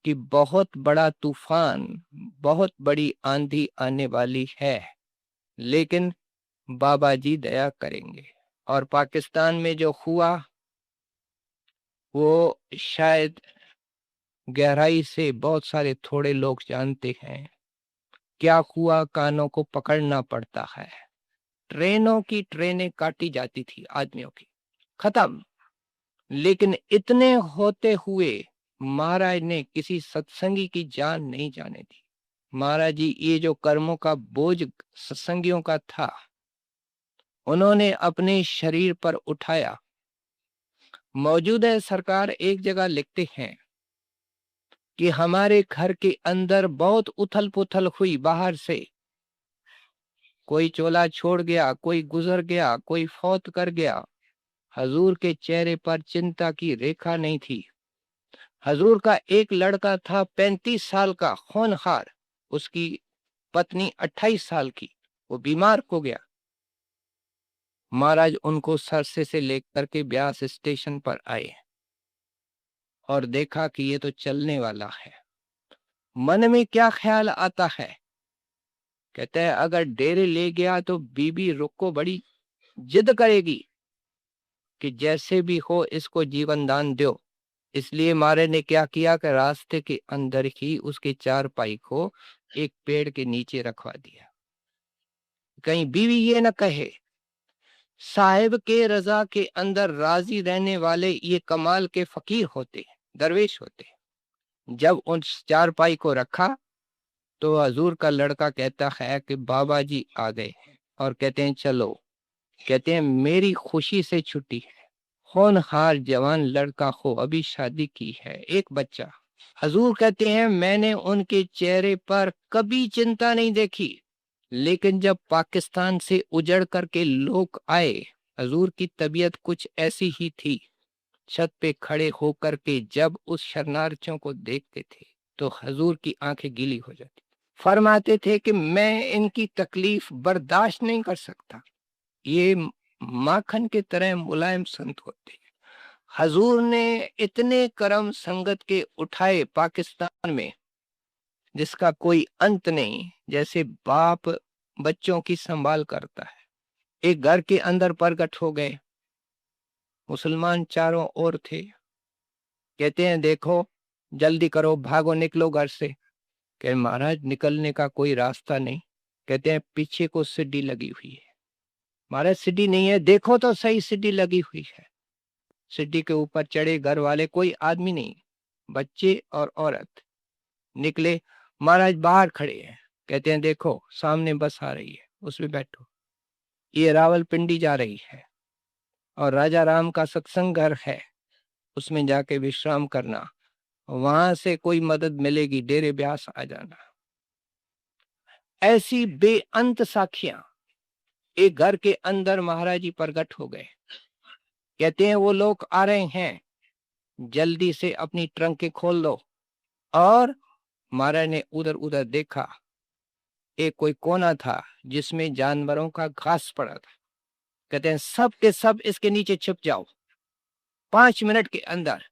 S1: कि बहुत बड़ा तूफान, बहुत बड़ी आंधी आने वाली है, लेकिन बाबा जी दया करेंगे। और पाकिस्तान में जो हुआ वो शायद गहराई से बहुत सारे थोड़े लोग जानते हैं। क्या हुआ, कानों को पकड़ना पड़ता है। ट्रेनें काटी जाती थी आदमियों की, खत्म। लेकिन इतने होते हुए महाराज ने किसी सत्संगी की जान नहीं जाने दी। महाराज जी ये जो कर्मों का बोझ सत्संगियों का था उन्होंने अपने शरीर पर उठाया। मौजूद है सरकार एक जगह लिखते हैं कि हमारे घर के अंदर बहुत उथल पुथल हुई, बाहर से कोई चोला छोड़ गया, कोई गुजर गया, कोई फौत कर गया। हजूर के चेहरे पर चिंता की रेखा नहीं थी। हजूर का एक लड़का था 35 साल का होनहार, उसकी पत्नी 28 साल की, वो बीमार हो गया। महाराज उनको सरसे से लेकर के ब्यास स्टेशन पर आए और देखा कि ये तो चलने वाला है। मन में क्या ख्याल आता है, कहते हैं अगर डेरे ले गया तो बीबी रुक को बड़ी जिद करेगी कि जैसे भी हो इसको जीवन दान दो। इसलिए महाराज ने क्या किया कि रास्ते के अंदर ही उसके चारपाई को एक पेड़ के नीचे रखवा दिया, कहीं बीवी ये न कहे। साहिब के रजा के अंदर राजी रहने वाले ये कमाल के फकीर होते, दरवेश होते। जब उन चारपाई को रखा तो हजूर का लड़का कहता है कि बाबा जी आ गए और कहते हैं चलो। कहते हैं मेरी खुशी से छुट्टी है। होनहार जवान लड़का हो, अभी शादी की है, एक बच्चा। हजूर कहते हैं मैंने उनके चेहरे पर कभी चिंता नहीं देखी, लेकिन जब पाकिस्तान से उजड़ करके लोग आए, हजूर की तबीयत कुछ ऐसी ही थी। छत पे खड़े होकर के जब उस शरणार्थियों को देखते थे तो हजूर की आंखें गीली हो जाती। फरमाते थे कि मैं इनकी तकलीफ बर्दाश्त नहीं कर सकता। ये माखन की तरह मुलायम संत होते हैं। हजूर ने इतने करम संगत के उठाए पाकिस्तान में जिसका कोई अंत नहीं, जैसे बाप बच्चों की संभाल करता है। एक घर के अंदर प्रकट हो गए, मुसलमान चारों ओर थे। कहते हैं देखो जल्दी करो, भागो, निकलो घर से। कहे महाराज निकलने का कोई रास्ता नहीं। कहते हैं पीछे को सीढ़ी लगी हुई है। महाराज सीढ़ी नहीं है, देखो तो सही, सीढ़ी लगी हुई है। सीढ़ी के ऊपर चढ़े घर वाले, कोई आदमी नहीं, बच्चे और औरत निकले। महाराज बाहर खड़े हैं। कहते हैं देखो सामने बस आ रही है, उसमें बैठो। ये रावलपिंडी जा रही है और राजा राम का सत्संग घर है, उसमें जाके विश्राम करना, वहां से कोई मदद मिलेगी, डेरे ब्यास आ जाना। ऐसी बेअंत साखियां एक घर के अंदर महाराज जी प्रकट हो गए। कहते हैं वो लोग आ रहे हैं, जल्दी से अपनी ट्रंकें खोल दो। और महाराज ने उधर उधर देखा, एक कोई कोना था जिसमें जानवरों का घास पड़ा था। कहते हैं सब के सब इसके नीचे छुप जाओ 5 मिनट के अंदर,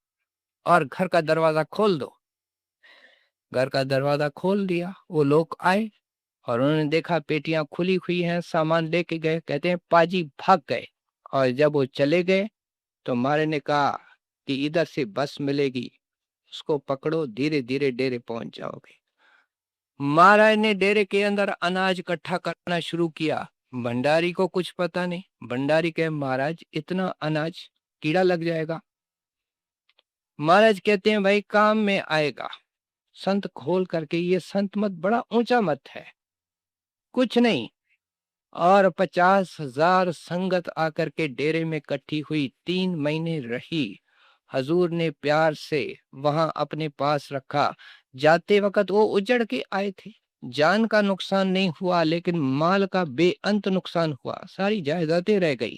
S1: और घर का दरवाजा खोल दो। घर का दरवाजा खोल दिया। वो लोग आए और उन्होंने देखा पेटियां खुली हुई हैं, सामान लेके गए। कहते हैं पाजी भाग गए। और जब वो चले गए तो मारे ने कहा कि इधर से बस मिलेगी, उसको पकड़ो, धीरे धीरे डेरे पहुंच जाओगे। महाराज ने डेरे के अंदर अनाज इकट्ठा करना शुरू किया। भंडारी को कुछ पता नहीं। भंडारी कहे महाराज इतना अनाज कीड़ा लग जाएगा। महाराज कहते हैं भाई काम में आएगा। संत खोल करके, ये संत मत बड़ा ऊंचा मत है, कुछ नहीं। और 50,000 संगत आकर के डेरे में इकट्ठी हुई, 3 महीने रही। हजूर ने प्यार से वहां अपने पास रखा। जाते वक्त वो उजड़ के आए थे, जान का नुकसान नहीं हुआ, लेकिन माल का बेअंत नुकसान हुआ। सारी जायदादें रह गई,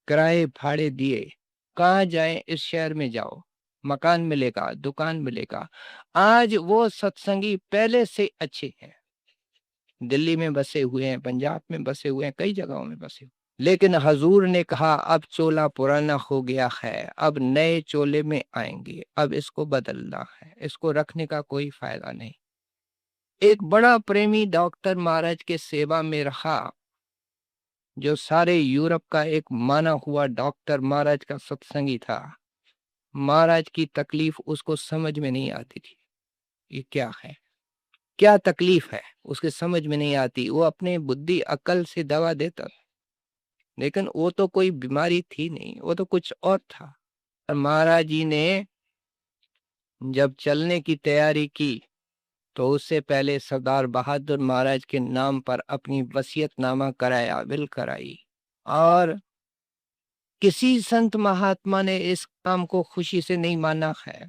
S1: किराए भाड़े दिए। कहाँ जाएं, इस शहर में जाओ, मकान मिलेगा, दुकान मिलेगा। आज वो सत्संगी पहले से अच्छे हैं, दिल्ली में बसे हुए हैं, पंजाब में बसे हुए हैं, कई जगहों में बसे हुए। लेकिन हजूर ने कहा अब चोला पुराना हो गया है, अब नए चोले में आएंगे, अब इसको बदलना है, इसको रखने का कोई फायदा नहीं। एक बड़ा प्रेमी डॉक्टर महाराज के सेवा में रहा, जो सारे यूरोप का एक माना हुआ डॉक्टर महाराज का सत्संगी था। महाराज की तकलीफ उसको समझ में नहीं आती थी, ये क्या है, क्या तकलीफ है, उसके समझ में नहीं आती। वो अपने बुद्धि अकल से दवा देता, लेकिन वो तो कोई बीमारी थी नहीं, वो तो कुछ और था। और महाराज जी ने जब चलने की तैयारी की तो उससे पहले सरदार बहादुर महाराज के नाम पर अपनी वसीयतनामा कराया, विल कराई। और किसी संत महात्मा ने इस काम को खुशी से नहीं माना है।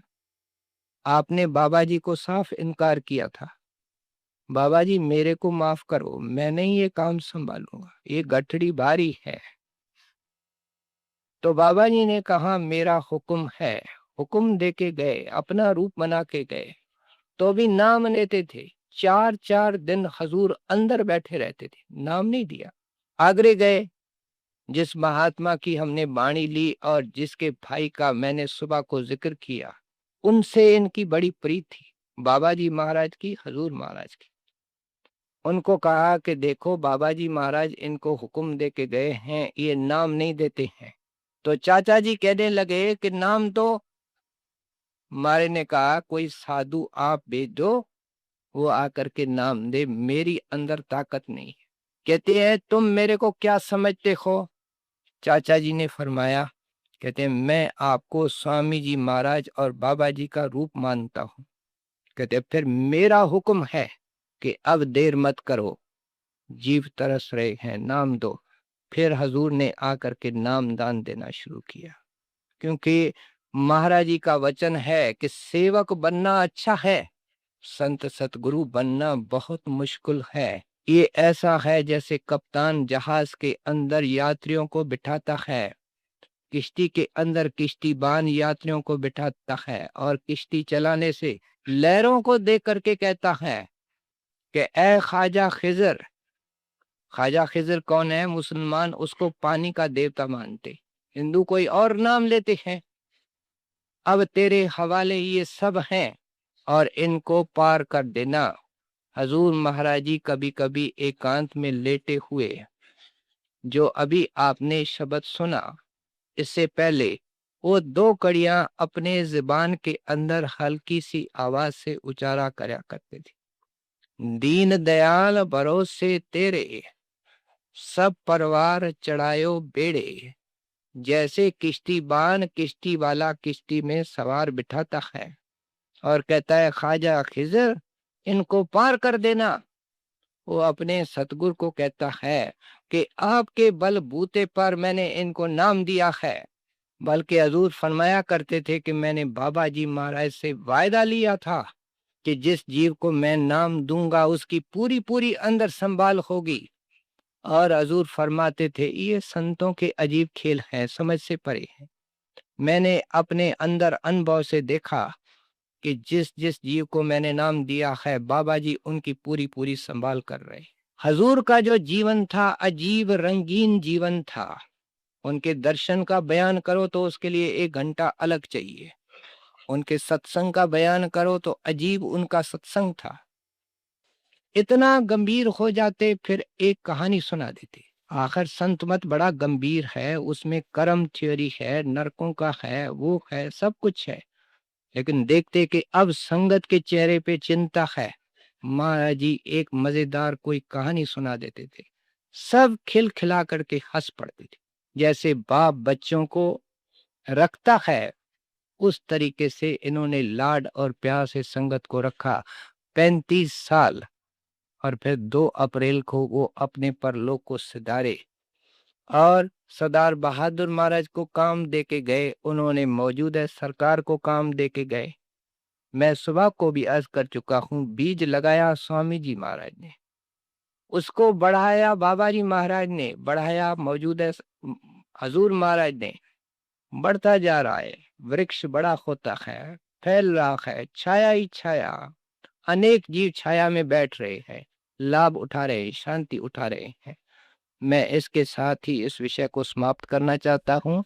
S1: आपने बाबा जी को साफ इनकार किया था, बाबा जी मेरे को माफ करो, मैं नहीं ये काम संभालूंगा, ये गठड़ी भारी है। तो बाबा जी ने कहा मेरा हुक्म है। हुक्म दे के गए, अपना रूप बना के गए, तो भी नाम लेते थे। 4-4 दिन हजूर अंदर बैठे रहते थे, नाम नहीं दिया। आगरे गए, जिस महात्मा की हमने बाणी ली और जिसके भाई का मैंने सुबह को जिक्र किया, उनसे इनकी बड़ी प्रीत थी, बाबा जी महाराज की, हजूर महाराज की। उनको कहा कि देखो बाबा जी महाराज इनको हुक्म दे के गए हैं, ये नाम नहीं देते हैं। तो चाचा जी कहने लगे कि नाम दो। मारे ने कहा कोई साधु आप भेज दो, वो आकर के नाम दे, मेरी अंदर ताकत नहीं है। कहते हैं तुम मेरे को क्या समझते हो? चाचा जी ने फरमाया, कहते हैं मैं आपको स्वामी जी महाराज और बाबा जी का रूप मानता हूँ। कहते फिर मेरा हुक्म है कि अब देर मत करो, जीव तरस रहे हैं, नाम दो। फिर हजूर ने आकर के नाम दान देना शुरू किया, क्योंकि महाराज जी का वचन है कि सेवक बनना अच्छा है, संत सतगुरु बनना बहुत मुश्किल है। ये ऐसा है जैसे कप्तान जहाज के अंदर यात्रियों को बिठाता है, किश्ती के अंदर किश्तीबान यात्रियों को बिठाता है, और किश्ती चलाने से लहरों को देख करके कहता है कि ए ख्वाजा खिजर, ख्वाजा खिजर कौन है? मुसलमान उसको पानी का देवता मानते, हिंदू कोई और नाम लेते हैं। अब तेरे हवाले ये सब हैं और इनको पार कर देना। हजूर महाराज जी कभी कभी एकांत में लेटे हुए, जो अभी आपने शब्द सुना, इससे पहले वो दो कड़ियां अपने जुबान के अंदर हल्की सी आवाज से उचारा करा करते थे। दीन दयाल भरोसे तेरे, सब परवार चढ़ायो बेड़े। जैसे किश्तीबान किश्ती वाला किश्ती में सवार बिठाता है और कहता है ख्वाजा खिजर इनको पार कर देना, वो अपने सतगुरु को कहता है कि आपके बलबूते पर मैंने इनको नाम दिया है। बल्कि हजूर फरमाया करते थे कि मैंने बाबा जी महाराज से वायदा लिया था कि जिस जीव को मैं नाम दूंगा उसकी पूरी पूरी अंदर संभाल होगी। और हजूर फरमाते थे ये संतों के अजीब खेल हैं, समझ से परे हैं। मैंने अपने अंदर अनुभव से देखा कि जिस जिस जीव को मैंने नाम दिया है बाबा जी उनकी पूरी पूरी संभाल कर रहे। हजूर का जो जीवन था अजीब रंगीन जीवन था। उनके दर्शन का बयान करो तो उसके लिए 1 घंटा अलग चाहिए। उनके सत्संग का बयान करो तो अजीब उनका सत्संग था। इतना गंभीर हो जाते फिर एक कहानी सुना देते। आखिर संत मत बड़ा गंभीर है, उसमें कर्म थ्योरी है, नरकों का है, वो है, सब कुछ है। लेकिन देखते कि अब संगत के चेहरे पे चिंता है। महाराज जी एक मजेदार कोई कहानी सुना देते थे, सब खिलखिला करके हंस पड़ते थे। जैसे बाप बच्चों को रखता है उस तरीके से इन्होंने लाड और प्यार से संगत को रखा 35 साल। और फिर 2 अप्रैल को वो अपने परलोक को सिधारे और सरदार बहादुर महाराज को काम दे के गए, उन्होंने मौजूदा सरकार को काम दे के गए। मैं सुबह को भी अर्ज कर चुका हूँ, बीज लगाया स्वामी जी महाराज ने, उसको बढ़ाया बाबा जी महाराज ने, बढ़ाया मौजूदा हजूर महाराज ने, बढ़ता जा रहा है। वृक्ष बड़ा होता है, फैल रहा है, छाया ही छाया, अनेक जीव छाया में बैठ रहे हैं, लाभ उठा रहे हैं, शांति उठा रहे हैं। मैं इसके साथ ही इस विषय को समाप्त करना चाहता हूँ।